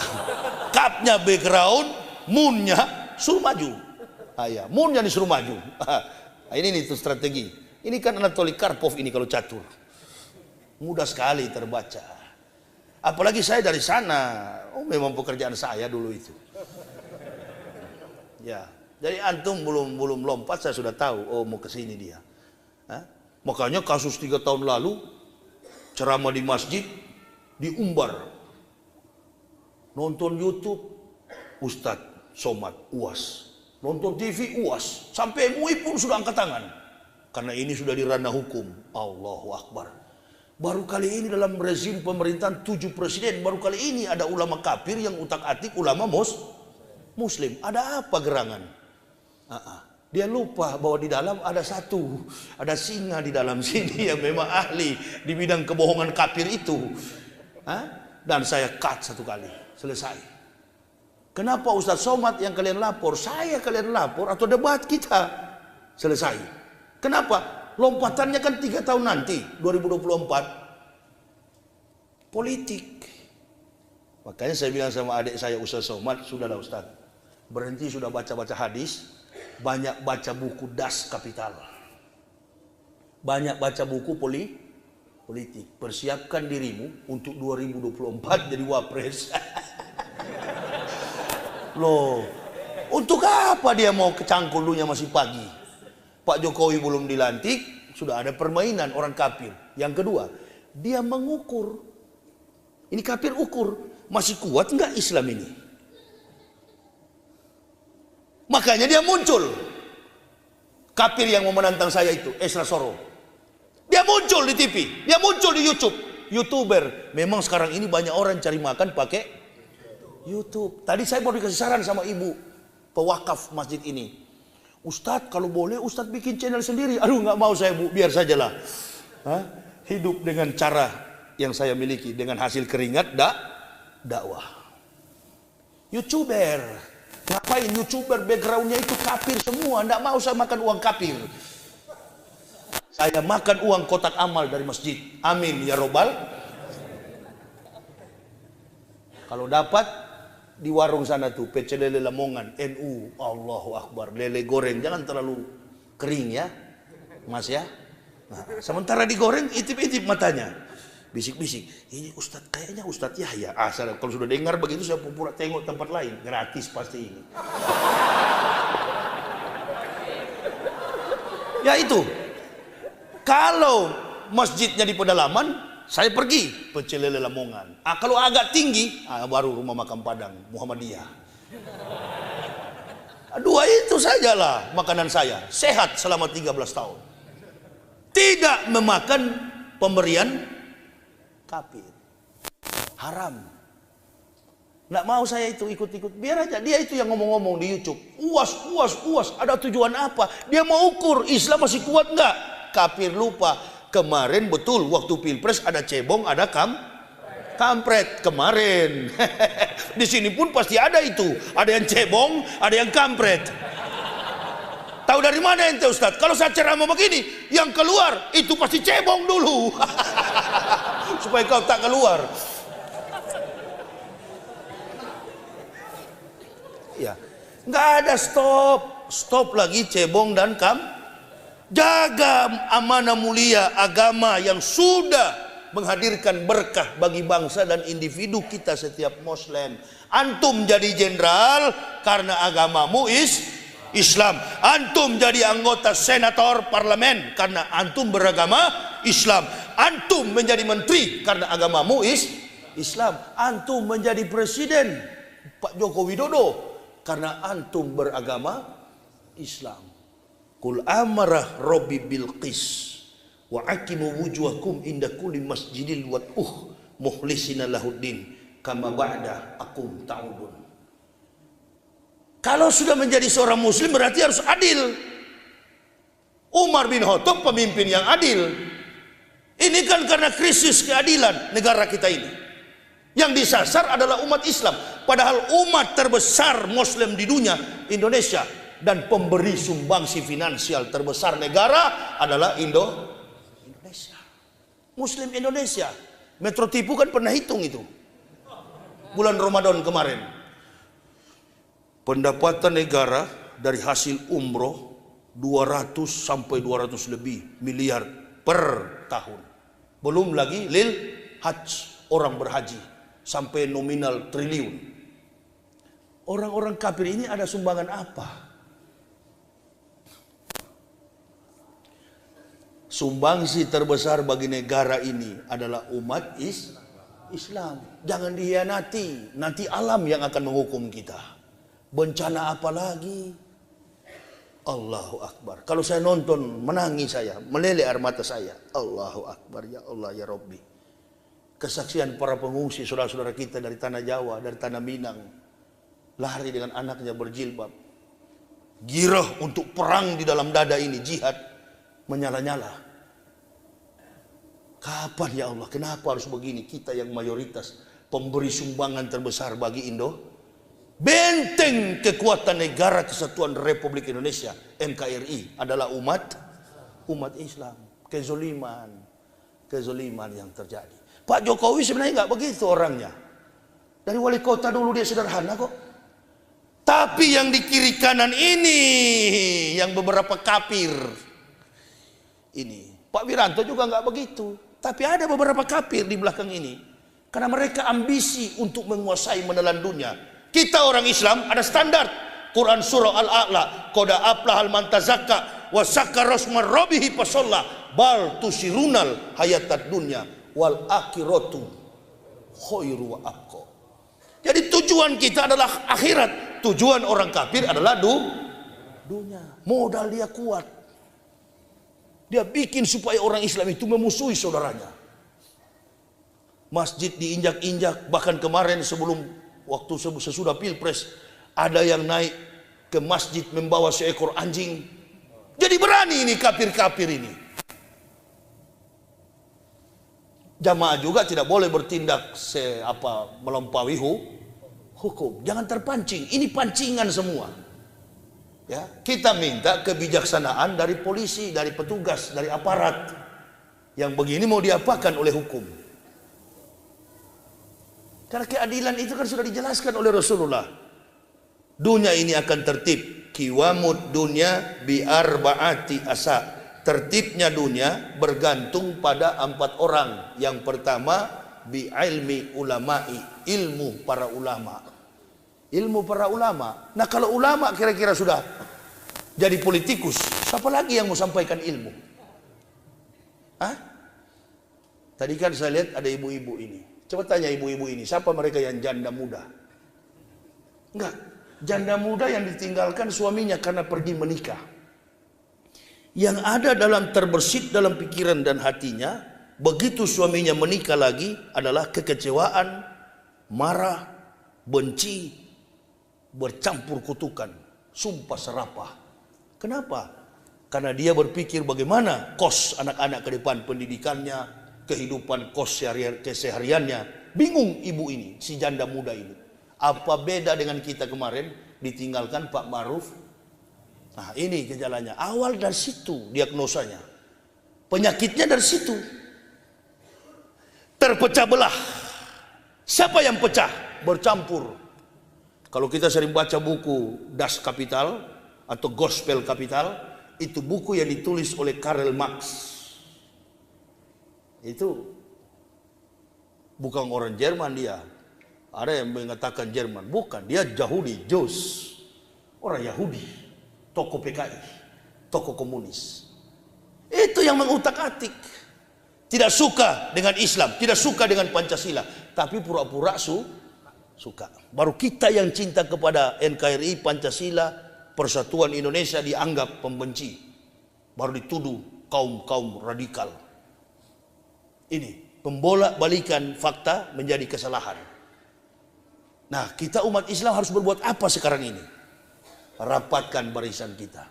Kapnya background, Munnya suruh maju. Ya, Munnya disuruh maju. Ini tuh strategi. Ini kan Anatoly Karpov ini kalau catur. Mudah sekali terbaca. Apalagi saya dari sana. Memang pekerjaan saya dulu itu. Ya, jadi antum belum lompat, saya sudah tahu. Mau ke sini dia. Makanya kasus 3 tahun lalu ceramah di masjid diumbar. Nonton YouTube Ustadz Somad UAS, nonton TV UAS, sampai MUI pun sudah angkat tangan. Karena ini sudah di ranah hukum. Allahu Akbar. Baru kali ini dalam rezim pemerintahan 7 presiden, baru kali ini ada ulama kafir yang utak-atik ulama muslim. Ada apa gerangan? Dia lupa bahwa di dalam ada singa di dalam sini yang memang ahli di bidang kebohongan kafir itu. Dan saya cut 1 kali, selesai. Kenapa Ustadz Somad yang kalian lapor, saya kalian lapor, atau debat kita? Selesai. Kenapa? Lompatannya kan 3 tahun nanti, 2024. Politik. Makanya saya bilang sama adik saya Ustadz Somad, sudahlah Ustadz, berhenti sudah baca-baca hadis, banyak baca buku Das Kapital, banyak baca buku politik. Persiapkan dirimu untuk 2024 jadi wapres. Loh, untuk apa dia mau kecangkulunya masih pagi? Pak Jokowi belum dilantik, sudah ada permainan orang kafir. Yang kedua, dia mengukur. Ini kafir ukur, masih kuat enggak Islam ini? Makanya dia muncul. Kafir yang mau menantang saya itu, Esra Soro. Dia muncul di TV, dia muncul di YouTube. YouTuber, memang sekarang ini banyak orang cari makan pakai YouTube. Tadi saya mau dikasih saran sama ibu pewakaf masjid ini. Ustadz kalau boleh Ustadz bikin channel sendiri. Aduh nggak mau saya Bu, biar sajalah. Hidup dengan cara yang saya miliki, dengan hasil keringat dakwah. YouTuber, ngapain YouTuber backgroundnya itu kafir semua. Nggak mau saya makan uang kafir. Saya makan uang kotak amal dari masjid. Amin ya robbal. Kalau dapat di warung sana tuh, pecel lele Lamongan, NU, Allahu Akbar, lele goreng, jangan terlalu kering ya, Mas ya. Nah, sementara digoreng, itip-itip matanya, bisik-bisik, ini Ustadz, kayaknya Ustadz Yahya. Kalau sudah dengar begitu, saya pura tengok tempat lain, gratis pasti ini. Ya itu, kalau masjidnya di pedalaman, saya pergi pecel lele Lamongan. Kalau agak tinggi, baru rumah makan Padang Muhammadiyah. 2 itu sajalah makanan saya. Sehat selama 13 tahun. Tidak memakan pemberian kafir. Haram. Nggak mau saya itu ikut-ikut. Biar aja dia itu yang ngomong-ngomong di YouTube. UAS. Ada tujuan apa? Dia mau ukur Islam masih kuat nggak? Kafir lupa. Kemarin betul waktu pilpres ada cebong, ada kampret kemarin. Di sini pun pasti ada itu. Ada yang cebong, ada yang kampret. Tahu dari mana ente Ustaz? Kalau saya ceramah begini, yang keluar itu pasti cebong dulu. Supaya kau tak keluar. Ya, nggak ada stop lagi cebong dan kam. Jaga amanah mulia agama yang sudah menghadirkan berkah bagi bangsa dan individu kita setiap Muslim. Antum jadi jenderal karena agamamu Islam. Antum jadi anggota senator parlemen karena antum beragama Islam. Antum menjadi menteri karena agamamu Islam. Antum menjadi presiden Pak Joko Widodo karena antum beragama Islam. Qul amarah Rabbi bil qis wa aqimu wujuhakum inda kulli masjidil wad'uh mukhlisina lahuddin kama ba'da akum ta'udun. Kalau sudah menjadi seorang muslim berarti harus adil. Umar bin Khattab pemimpin yang adil. Ini kan karena krisis keadilan negara kita ini. Yang disasar adalah umat Islam. Padahal umat terbesar muslim di dunia Indonesia, dan pemberi sumbangsi finansial terbesar negara adalah Indonesia. Muslim Indonesia. Metro Tipu kan pernah hitung itu. Bulan Ramadan kemarin. Pendapatan negara dari hasil umroh 200 sampai 200 lebih miliar per tahun. Belum lagi lil hajj, orang berhaji sampai nominal triliun. Orang-orang kafir ini ada sumbangan apa? Sumbangsi terbesar bagi negara ini adalah umat Islam. Jangan dihianati. Nanti alam yang akan menghukum kita. Bencana apa lagi? Allahu Akbar. Kalau saya nonton, menangis saya, meleleh air mata saya. Allahu Akbar, ya Allah, ya Rabbi. Kesaksian para pengungsi, saudara-saudara kita dari tanah Jawa, dari tanah Minang, lari dengan anaknya berjilbab. Girah untuk perang di dalam dada ini, jihad menyala-nyala. Kapan ya Allah? Kenapa harus begini? Kita yang mayoritas pemberi sumbangan terbesar bagi benteng kekuatan negara kesatuan Republik Indonesia NKRI adalah umat Islam. Kezoliman yang terjadi. Pak Jokowi sebenarnya nggak begitu orangnya. Dari wali kota dulu dia sederhana kok. Tapi yang di kiri kanan ini, yang beberapa kafir ini, Pak Wiranto juga nggak begitu. Tapi ada beberapa kafir di belakang ini. Karena mereka ambisi untuk menguasai menelan dunia. Kita orang Islam ada standar. Quran surah Al-A'la, qad aflahal man tazakka wa zakara rasma rabbih fasalla bal tusirunal hayatad dunya wal akhiratu khairu wa abqa. Jadi tujuan kita adalah akhirat. Tujuan orang kafir adalah dunia. Modal dia kuat. Dia bikin supaya orang Islam itu memusuhi saudaranya. Masjid diinjak-injak. Bahkan kemarin sesudah Pilpres, ada yang naik ke masjid membawa seekor anjing. Jadi berani ini kafir-kafir ini. Jamaah juga tidak boleh bertindak melampaui hukum. Jangan terpancing. Ini pancingan semua. Ya, kita minta kebijaksanaan dari polisi, dari petugas, dari aparat. Yang begini mau diapakan oleh hukum? Karena keadilan itu kan sudah dijelaskan oleh Rasulullah. Dunia ini akan tertib. Kiwamud dunya bi arba'ati asa. Tertibnya dunia bergantung pada 4 orang. Yang pertama bi ilmi ulama'i, ilmu para ulama. Ilmu para ulama. Nah kalau ulama kira-kira sudah jadi politikus, siapa lagi yang mau sampaikan ilmu? Hah? Tadi kan saya lihat ada ibu-ibu ini. Coba tanya ibu-ibu ini, siapa mereka yang janda muda? Enggak, janda muda yang ditinggalkan suaminya karena pergi menikah. Yang ada terbersit dalam pikiran dan hatinya, begitu suaminya menikah lagi adalah kekecewaan, marah, benci, bercampur kutukan, sumpah serapah. Kenapa? Karena dia berpikir bagaimana kos anak-anak ke depan, pendidikannya, kehidupan kos kesehariannya. Bingung ibu ini, si janda muda ini. Apa beda dengan kita kemarin ditinggalkan Pak Ma'ruf Nah, ini gejalanya. Awal dari situ diagnosanya. Penyakitnya dari situ. Terpecah belah. Siapa yang pecah? Bercampur. Kalau kita sering baca buku Das Kapital atau Gospel Kapital, itu buku yang ditulis oleh Karl Marx. Itu bukan orang Jerman dia. Ada yang mengatakan Jerman. Bukan, dia Yahudi, Jews. Orang Yahudi, tokoh PKI, tokoh komunis. Itu yang mengutak-atik. Tidak suka dengan Islam, tidak suka dengan Pancasila, tapi pura-pura suka. Baru kita yang cinta kepada NKRI, Pancasila, Persatuan Indonesia dianggap pembenci. Baru dituduh kaum-kaum radikal. Ini pembolak-balikan fakta menjadi kesalahan. Nah, kita umat Islam harus berbuat apa sekarang ini? Rapatkan barisan kita.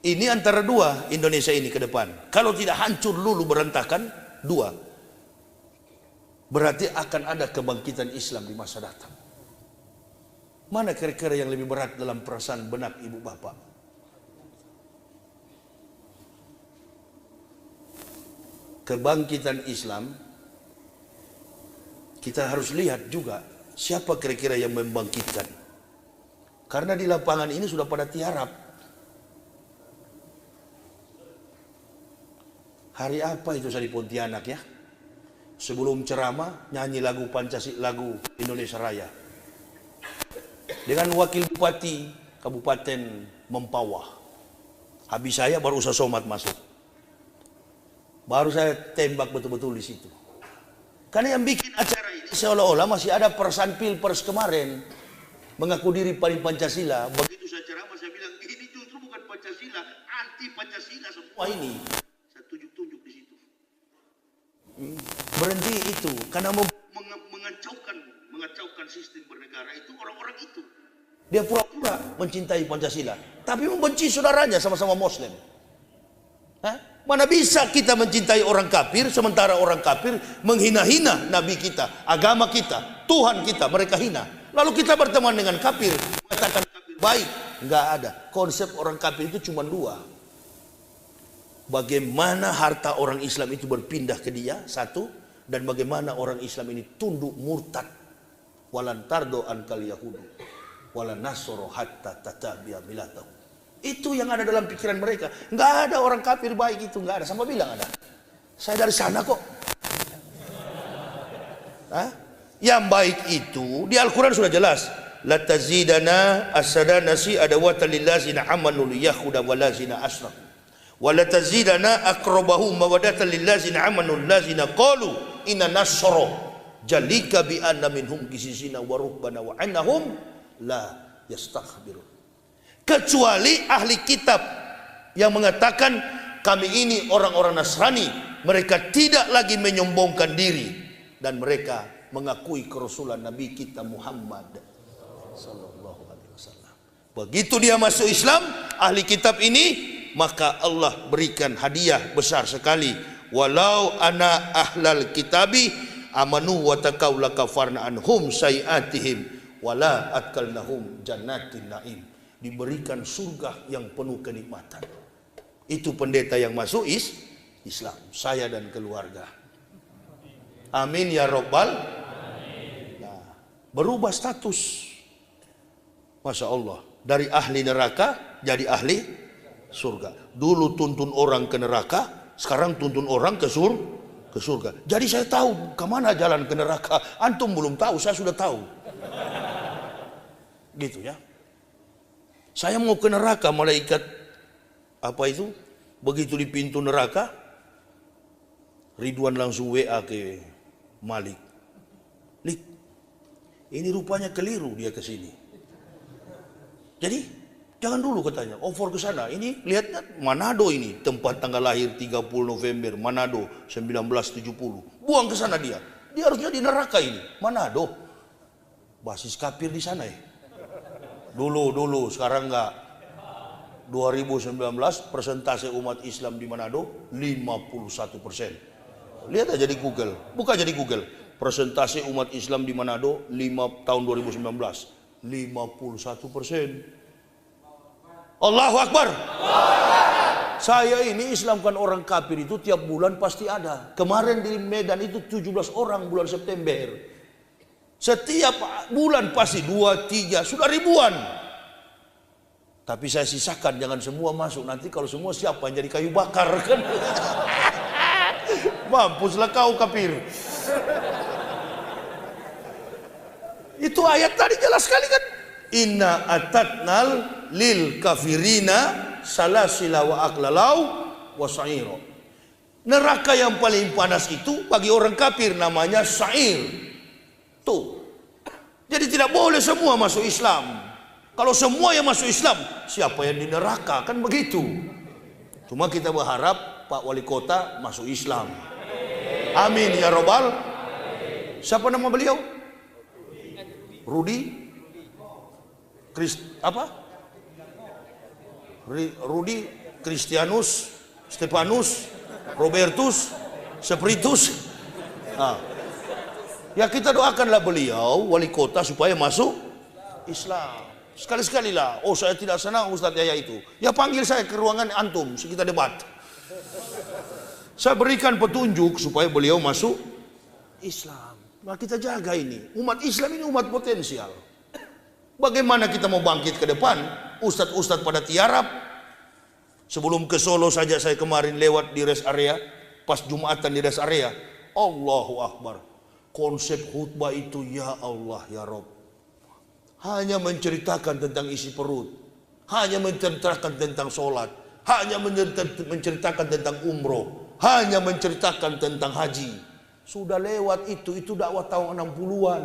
Ini antara dua Indonesia ini ke depan. Kalau tidak hancur lulu berantakan, dua. Berarti akan ada kebangkitan Islam di masa datang. Mana kira-kira yang lebih berat dalam perasaan benak ibu bapak? Kebangkitan Islam, kita harus lihat juga siapa kira-kira yang membangkitkan. Karena di lapangan ini sudah pada tiarap. Hari apa itu saya di Pontianak ya? Sebelum ceramah nyanyi lagu Pancasila, lagu Indonesia Raya. Dengan wakil bupati Kabupaten Mempawah. Habis saya baru usah somat masuk. Baru saya tembak betul-betul di situ. Karena yang bikin acara ini seolah-olah masih ada perasaan pilpres kemarin. Mengaku diri paling Pancasila. Begitu saya ceramah saya bilang ini justru bukan Pancasila, anti Pancasila semua ini. Saya tunjuk-tunjuk di situ. Berhenti itu karena mengacaukan sistem bernegara itu orang-orang itu. Dia pura-pura mencintai Pancasila, tapi membenci saudaranya sama-sama Muslim. Hah? Mana bisa kita mencintai orang kafir sementara orang kafir menghina-hina Nabi kita, agama kita, Tuhan kita, mereka hina. Lalu kita berteman dengan kafir, mengatakan kafir baik. Enggak ada. Konsep orang kafir itu cuma dua. Bagaimana harta orang Islam itu berpindah ke dia, satu. Dan bagaimana orang Islam ini tunduk murtad. Walan tardo ankal yahudu. Walan nasoro hatta tatabiya milatahu. Itu yang ada dalam pikiran mereka. Enggak ada orang kafir baik itu, enggak ada. Sama bilang ada. Saya dari sana kok. Hah? Yang baik itu di Al-Quran sudah jelas. La tazidana as-sadana si adawatan lillazina amanu liyahuda walazina asrafu. Wa la tazidana aqrabahum mawadatan lillazina amanu allazina qalu inna nasra jalika bi anna minhum qisisina wa rubbana wa annahum la yastakhbirun. Kecuali ahli kitab yang mengatakan kami ini orang-orang Nasrani, mereka tidak lagi menyombongkan diri dan mereka mengakui kerasulan Nabi kita Muhammad sallallahu alaihi wasallam. Begitu dia masuk Islam, ahli kitab ini, maka Allah berikan hadiah besar sekali. Walau ana ahlal kitabi amanu wa taqaw lakafarna anhum sayiatihim wala atkalnahum jannatin naim. Diberikan surga yang penuh kenikmatan. Itu pendeta yang masuk Islam, saya dan keluarga. Amin ya robbal. Berubah status. Masya Allah. Dari ahli neraka jadi ahli surga. Dulu tuntun orang ke neraka, sekarang tuntun orang ke surga. Jadi saya tahu kemana jalan ke neraka. Antum belum tahu, saya sudah tahu. Gitu ya. Saya mau ke neraka, malaikat apa itu? Begitu di pintu neraka, Ridwan langsung WA ke Malik. Lik, ini rupanya keliru dia ke sini. Jadi jangan dulu katanya, over ke sana. Ini lihatnya Manado ini, tempat tanggal lahir 30 November, Manado 1970. Buang ke sana dia. Dia harusnya di neraka ini, Manado. Basis kafir di sana ya. Dulu, sekarang enggak. 2019 persentase umat Islam di Manado 51%. Lihat aja di Google, buka aja di Google. Persentase umat Islam di Manado tahun 2019 51%. Allahu Akbar. Saya ini Islamkan orang kafir itu tiap bulan pasti ada. Kemarin di Medan itu 17 orang bulan September. Setiap bulan pasti 2, 3, sudah ribuan. Tapi saya sisakan, jangan semua masuk. Nanti kalau semua siapa yang jadi kayu bakar kan? Mampuslah kau kafir. Itu ayat tadi jelas sekali kan? Inna atatnal lil kafirina salasila wa aklalau wa sa'iro. Neraka yang paling panas itu bagi orang kafir namanya sa'ir. Tuh. Jadi tidak boleh semua masuk Islam. Kalau semua yang masuk Islam, siapa yang di neraka? Kan begitu. Cuma kita berharap Pak Wali Kota masuk Islam. Amin ya Robbal. Siapa nama beliau? Rudi Christianus Stefanus Robertus Spiritus. Ya kita doakanlah beliau wali kota supaya masuk Islam. Sekali-sekali lah. Oh saya tidak senang Ustadz Yahya itu. Ya panggil saya ke ruangan antum, kita debat. Saya berikan petunjuk supaya beliau masuk Islam. Nah kita jaga ini. Umat Islam ini umat potensial. Bagaimana kita mau bangkit ke depan? Ustadz-ustadz pada tiarap. Sebelum ke Solo saja saya kemarin lewat di rest area. Pas Jumatan di rest area. Allahu Akbar. Konsep khutbah itu ya Allah ya Rob. Hanya menceritakan tentang isi perut. Hanya menceritakan tentang sholat. Hanya menceritakan tentang umroh. Hanya menceritakan tentang haji. Sudah lewat itu dakwah tahun 60-an.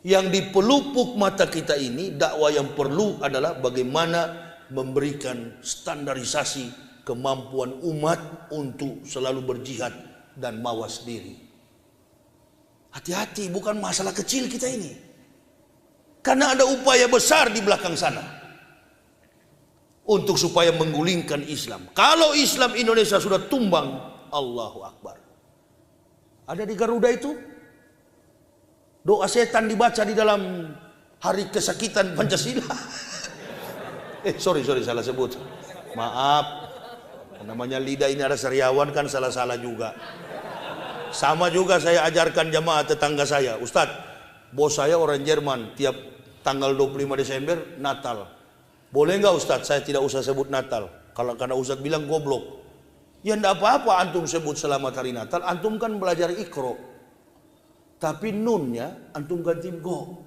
Yang di pelupuk mata kita ini, dakwah yang perlu adalah bagaimana memberikan standarisasi kemampuan umat untuk selalu berjihad dan mawas diri. Hati-hati, bukan masalah kecil kita ini. Karena ada upaya besar di belakang sana. Untuk supaya menggulingkan Islam. Kalau Islam Indonesia sudah tumbang, Allahu Akbar. Ada di Garuda itu. Doa setan dibaca di dalam hari kesakitan Pancasila. Sorry, salah sebut. Maaf. Namanya lidah ini ada sariawan kan salah-salah juga. Sama juga saya ajarkan jamaah tetangga saya. Ustadz, bos saya orang Jerman. Tiap tanggal 25 Desember Natal. Boleh nggak Ustadz saya tidak usah sebut Natal? Karena Ustadz bilang goblok. Ya enggak apa-apa antum sebut selamat hari Natal. Antum kan belajar Iqra. Tapi nunnya antum ganti go.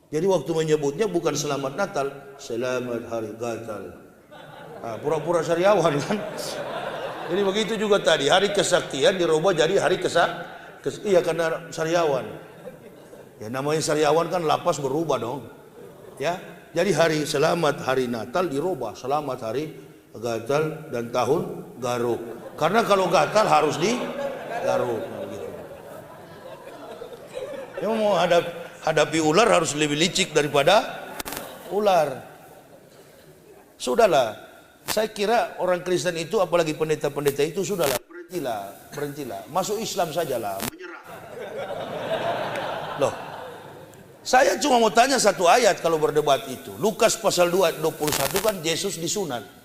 Jadi waktu menyebutnya bukan selamat Natal. Selamat hari Natal. Pura-pura sariawan kan. Jadi begitu juga tadi, hari kesaktian dirubah jadi hari iya karena sariawan. Ya namanya sariawan kan lapas berubah dong. Ya, jadi hari selamat hari Natal dirubah selamat hari Gatal dan tahun Garuk. Karena kalau gatal harus di Garuk gitu. Ya mau hadapi ular harus lebih licik daripada ular. Sudahlah. Saya kira orang Kristen itu apalagi pendeta-pendeta itu sudahlah berhentilah. Masuk Islam sajalah, menyerah. Loh. Saya cuma mau tanya satu ayat kalau berdebat itu. Lukas pasal 2 ayat 21 kan Yesus disunat.